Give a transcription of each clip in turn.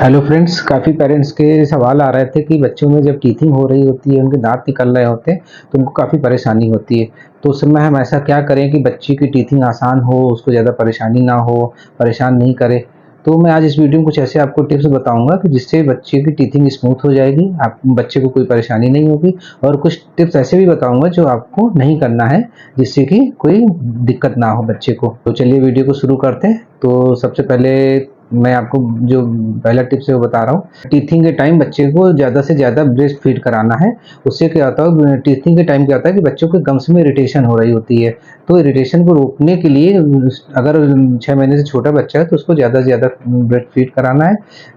Hello friends, काफ़ी parents के सवाल आ रहे थे कि बच्चों में जब टीथिंग हो रही होती है, उनके दांत निकल रहे होते हैं, तो उनको काफ़ी परेशानी होती है। तो उस समय हम ऐसा क्या करें कि बच्चे की टीथिंग आसान हो, उसको ज़्यादा परेशानी ना हो, परेशान नहीं करे। तो मैं आज इस वीडियो में कुछ ऐसे आपको टिप्स बताऊंगा कि जिससे बच्चे की टीथिंग स्मूथ हो जाएगी, आप बच्चे को कोई परेशानी नहीं होगी। और कुछ टिप्स ऐसे भी बताऊंगा जो आपको नहीं करना है, जिससे कि कोई दिक्कत ना हो बच्चे को। तो चलिए वीडियो को शुरू करते हैं। तो सबसे पहले मैं आपको जो पहला टिप्स है वो बता रहा हूँ। टीथिंग के टाइम बच्चे को ज़्यादा से ज़्यादा ब्रेस्ट फीड कराना है। उससे क्या होता है, टीथिंग के टाइम क्या होता है कि बच्चों के गम्स में इरिटेशन हो रही होती है। तो इरिटेशन को रोकने के लिए अगर 6 महीने से छोटा बच्चा है तो उसको ज़्यादा से ज़्यादा ब्रेस्ट फीड कराना है।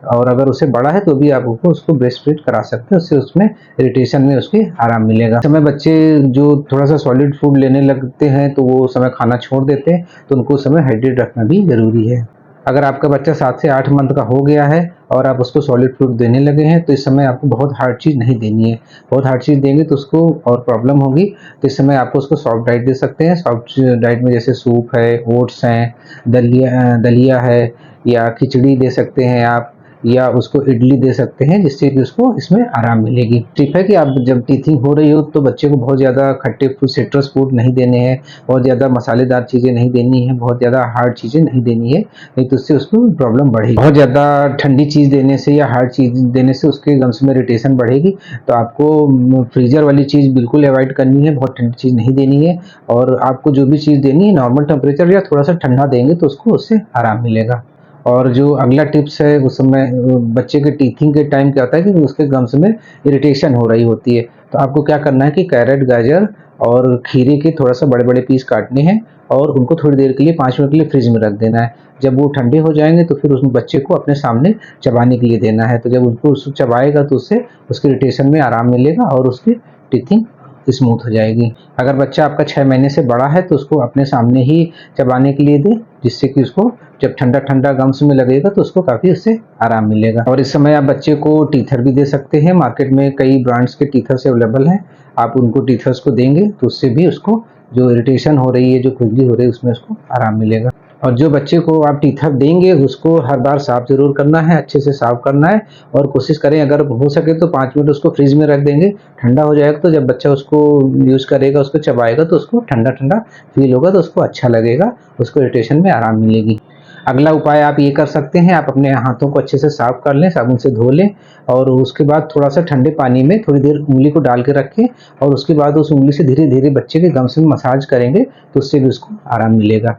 और अगर उससे बड़ा है तो भी आप उसको ब्रेस्ट फीड करा सकते हैं। उससे उसमें इरिटेशन में उसके आराम मिलेगा। समय बच्चे जो थोड़ा सा सॉलिड फूड लेने लगते हैं तो वो समय खाना छोड़ देते हैं, तो उनको समय हाइड्रेट रखना भी ज़रूरी है। अगर आपका बच्चा 7 से 8 मंथ का हो गया है और आप उसको सॉलिड फूड देने लगे हैं, तो इस समय आपको बहुत हार्ड चीज़ नहीं देनी है। बहुत हार्ड चीज़ देंगे तो उसको और प्रॉब्लम होगी। तो इस समय आपको उसको सॉफ्ट डाइट दे सकते हैं। सॉफ्ट डाइट में जैसे सूप है, ओट्स हैं, दलिया है, या खिचड़ी दे सकते हैं आप, या उसको इडली दे सकते हैं, जिससे कि उसको इसमें आराम मिलेगी। ठीक है कि आप जब टीथिंग हो रही हो तो बच्चे को बहुत ज़्यादा खट्टे सिट्रस फूड नहीं देने हैं, बहुत ज़्यादा मसालेदार चीज़ें नहीं देनी है, बहुत ज़्यादा हार्ड चीज़ें नहीं देनी है, नहीं तो उससे उसको प्रॉब्लम बढ़ेगी। बहुत ज़्यादा ठंडी चीज़ देने से या हार्ड चीज़ देने से उसके गम्स में इरिटेशन बढ़ेगी। तो आपको फ्रीजर वाली चीज़ बिल्कुल अवॉइड करनी है, बहुत ठंडी चीज़ नहीं देनी है। और आपको जो भी चीज़ देनी है नॉर्मल टेम्परेचर या थोड़ा सा ठंडा देंगे तो उसको उससे आराम मिलेगा। और जो अगला टिप्स है, उस समय बच्चे के टीथिंग के टाइम क्या होता है कि उसके गम्स में इरिटेशन हो रही होती है। तो आपको क्या करना है कि कैरेट, गाजर और खीरे के थोड़ा सा बड़े बड़े पीस काटने हैं और उनको थोड़ी देर के लिए 5 मिनट के लिए फ्रिज में रख देना है। जब वो ठंडे हो जाएंगे तो फिर उस बच्चे को अपने सामने चबाने के लिए देना है। तो जब उसको चबाएगा तो उससे उसके इरिटेशन में आराम मिलेगा और उसकी टीथिंग स्मूथ हो जाएगी। अगर बच्चा आपका 6 महीने से बड़ा है तो उसको अपने सामने ही चबाने के लिए दें, जिससे कि उसको जब ठंडा ठंडा गम्स में लगेगा तो उसको काफ़ी उससे आराम मिलेगा। और इस समय आप बच्चे को टीथर भी दे सकते हैं। मार्केट में कई ब्रांड्स के टीथर्स अवेलेबल हैं। आप उनको टीथर्स को देंगे तो उससे भी उसको जो इरिटेशन हो रही है, जो खुजली हो रही है, उसमें उसको आराम मिलेगा। और जो बच्चे को आप टीथर देंगे उसको हर बार साफ ज़रूर करना है, अच्छे से साफ करना है। और कोशिश करें अगर हो सके तो 5 मिनट उसको फ्रिज में रख देंगे। ठंडा हो जाएगा तो जब बच्चा उसको यूज़ करेगा, उसको चबाएगा तो उसको ठंडा ठंडा फील होगा, तो उसको अच्छा लगेगा, उसको इरिटेशन में आराम मिलेगी। अगला उपाय आप ये कर सकते हैं, आप अपने हाथों को अच्छे से साफ कर लें, साबुन से धो लें और उसके बाद थोड़ा सा ठंडे पानी में थोड़ी देर उंगली को डाल के रखें और उसके बाद उस उंगली से धीरे धीरे बच्चे के गम्स में मसाज करेंगे तो उससे भी उसको आराम मिलेगा।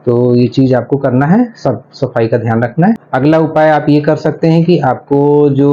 तो ये चीज़ आपको करना है, सब सफाई का ध्यान रखना है। अगला उपाय आप ये कर सकते हैं कि आपको जो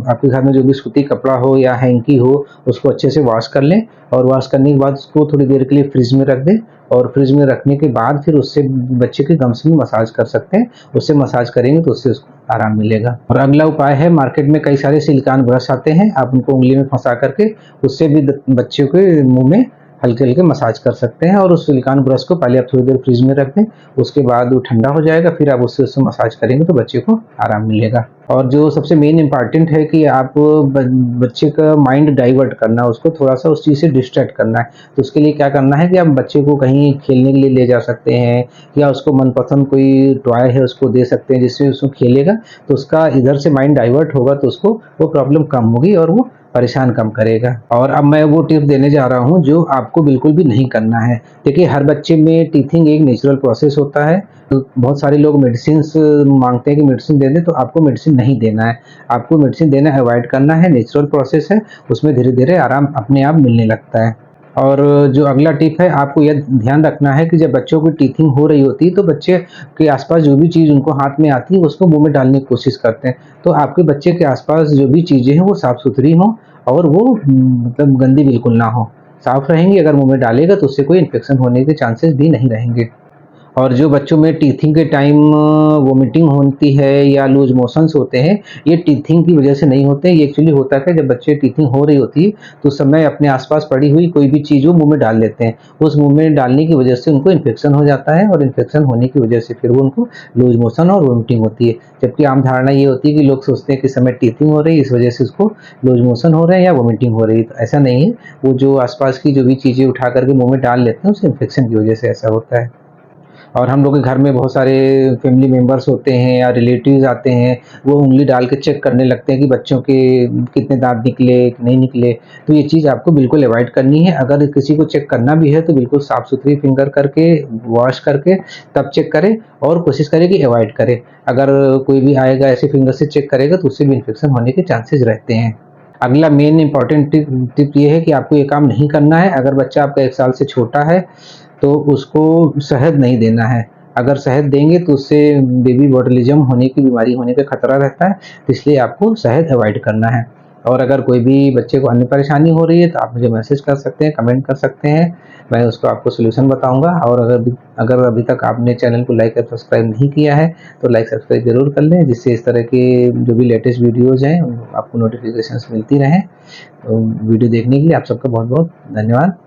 आपके घर में जो भी सूती कपड़ा हो या हैंकी हो, उसको अच्छे से वॉश कर लें और वॉश करने के बाद उसको थोड़ी देर के लिए फ्रिज में रख दें। और फ्रिज में रखने के बाद फिर उससे बच्चे के गम्स में मसाज कर सकते हैं। उससे मसाज करेंगे तो उससे उसको आराम मिलेगा। और अगला उपाय है, मार्केट में कई सारे सिलिकॉन ब्रश आते हैं, आप उनको उंगली में फंसा करके उससे भी बच्चे के मुंह में हल्के हल्के मसाज कर सकते हैं। और उस सिलिकॉन ब्रश को पहले आप थोड़ी देर फ्रिज में रख दें, उसके बाद वो ठंडा हो जाएगा, फिर आप उससे उससे मसाज करेंगे तो बच्चे को आराम मिलेगा। और जो सबसे मेन इम्पॉर्टेंट है कि आप बच्चे का माइंड डाइवर्ट करना, उसको थोड़ा सा उस चीज़ से डिस्ट्रैक्ट करना है। तो उसके लिए क्या करना है कि आप बच्चे को कहीं खेलने के लिए ले जा सकते हैं, या उसको मनपसंद कोई टॉय है उसको दे सकते हैं, जिससे उसको खेलेगा तो उसका इधर से माइंड डाइवर्ट होगा, तो उसको वो प्रॉब्लम कम होगी और वो परेशान कम करेगा। और अब मैं वो टिप देने जा रहा हूँ जो आपको बिल्कुल भी नहीं करना है। देखिए, हर बच्चे में टीथिंग एक नेचुरल प्रोसेस होता है। तो बहुत सारे लोग मेडिसिन मांगते हैं कि मेडिसिन दे दें, तो आपको मेडिसिन नहीं देना है। आपको मेडिसिन देना अवॉइड करना है, नेचुरल प्रोसेस है, उसमें धीरे धीरे आराम अपने आप मिलने लगता है। और जो अगला टिप है, आपको यह ध्यान रखना है कि जब बच्चों की टीथिंग हो रही होती है तो बच्चे के आसपास जो भी चीज़ उनको हाथ में आती है उसको मुंह में डालने की कोशिश करते हैं। तो आपके बच्चे के आसपास जो भी चीज़ें हैं वो साफ़ सुथरी हों और वो मतलब गंदी बिल्कुल ना हो। साफ़ रहेंगी, अगर मुँह में डालेगा तो उससे कोई इन्फेक्शन होने के चांसेस भी नहीं रहेंगे। और जो बच्चों में टीथिंग के टाइम वोमिटिंग होती है या लूज मोशंस होते हैं, ये टीथिंग की वजह से नहीं होते। ये एक्चुअली होता है जब बच्चे टीथिंग हो रही होती है तो उस समय अपने आसपास पड़ी हुई कोई भी चीज़ वो मुंह में डाल लेते हैं। उस मुंह में डालने की वजह से उनको इन्फेक्शन हो जाता है और इन्फेक्शन होने की वजह से फिर वो उनको लूज मोशन और वोमिटिंग होती है। जबकि आम धारणा ये होती है कि लोग सोचते हैं कि इस समय टीथिंग हो रही है, इस वजह से उसको लूज मोशन हो रहे हैं या वोमिटिंग हो रही है। तो ऐसा नहीं है, वो जो आसपास की जो भी चीज़ें उठा करके मुंह में डाल लेते हैं, उस इन्फेक्शन की वजह से ऐसा होता है। और हम लोग के घर में बहुत सारे फैमिली मेंबर्स होते हैं या रिलेटिव्स आते हैं, वो उँगली डाल के चेक करने लगते हैं कि बच्चों के कितने दाँत निकले, नहीं निकले। तो ये चीज़ आपको बिल्कुल अवॉइड करनी है। अगर किसी को चेक करना भी है तो बिल्कुल साफ-सुथरी फिंगर करके, वॉश करके तब चेक करें और कोशिश करें कि अवॉइड करें। अगर कोई भी आएगा ऐसे फिंगर से चेक करेगा तो उससे भी इन्फेक्शन होने के चांसेस रहते हैं। अगला मेन इम्पोर्टेंट टिप ये है कि आपको ये काम नहीं करना है। अगर बच्चा आपका 1 साल से छोटा है तो उसको शहद नहीं देना है। अगर शहद देंगे तो उससे बेबी बॉटलिज़्म होने की बीमारी होने का खतरा रहता है, तो इसलिए आपको शहद अवॉइड करना है। और अगर कोई भी बच्चे को अन्य परेशानी हो रही है तो आप मुझे मैसेज कर सकते हैं, कमेंट कर सकते हैं, मैं उसको आपको सॉल्यूशन बताऊँगा। और अगर अभी तक आपने चैनल को लाइक और सब्सक्राइब नहीं किया है तो लाइक सब्सक्राइब ज़रूर कर लें, जिससे इस तरह के जो भी लेटेस्ट वीडियोज़ हैं आपको नोटिफ़िकेशंस मिलती रहें। वीडियो देखने के लिए आप सबका बहुत-बहुत धन्यवाद।